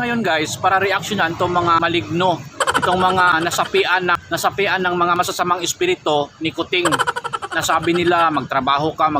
ngayon guys para reaksyonan itong mga maligno, itong mga nasapian ng mga masasamang espiritu ni Kuting. Nasabi nila magtrabaho ka.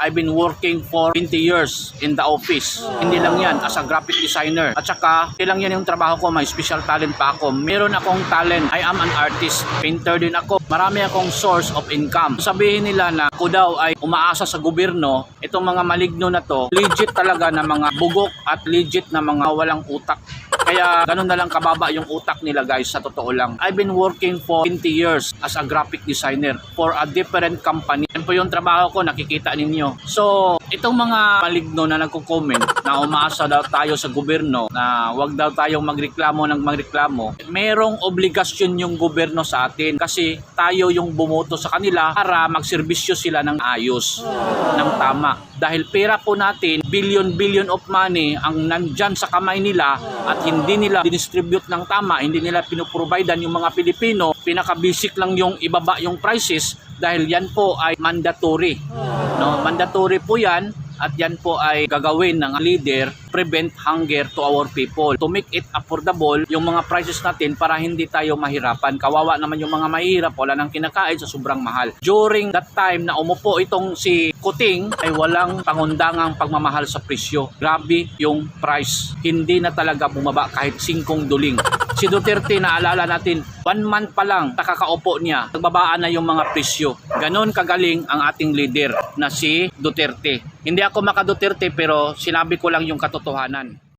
I've been working for 20 years in the office. Hindi lang yan, as a graphic designer. At saka, hindi lang yan yung trabaho ko, may special talent pa ako. Meron akong talent, I am an artist. Painter din ako. Marami akong source of income. Sabihin nila na ako daw ay umaasa sa gobyerno, itong mga maligno na to, legit talaga na mga bugok at legit na mga walang utak. Kaya ganun na lang kababa yung utak nila guys, sa totoo lang. I've been working for 20 years as a graphic designer for a different company. Yan po yung trabaho ko, nakikita ninyo. So, itong mga maligno na nagko-comment na umaasa daw tayo sa gobyerno na wag daw tayong magreklamo merong obligasyon yung gobyerno sa atin kasi tayo yung bumoto sa kanila para magserbisyo sila ng ayos, ng tama. Dahil pera po natin, billion of money ang nandyan sa kamay nila at hindi nila distribute ng tama, hindi nila pinoprovidean yung mga Pilipino. Pinaka-basic lang yung ibaba yung prices dahil yan po ay mandatory. No? Mandatory po yan at yan po ay gagawin ng leader, prevent hunger to our people. To make it affordable, yung mga prices natin para hindi tayo mahirapan. Kawawa naman yung mga mahirap, wala nang kinakain sa sobrang mahal. During that time na umupo itong si Kuting ay walang pangundangang pagmamahal sa presyo. Grabe yung price. Hindi na talaga bumaba kahit 5 duling. Si Duterte, naalala natin, 1 month pa lang nakakaupo niya, nagbabaan na yung mga presyo. Ganon kagaling ang ating leader na si Duterte. Hindi ako maka-Duterte pero sinabi ko lang yung katotohanan.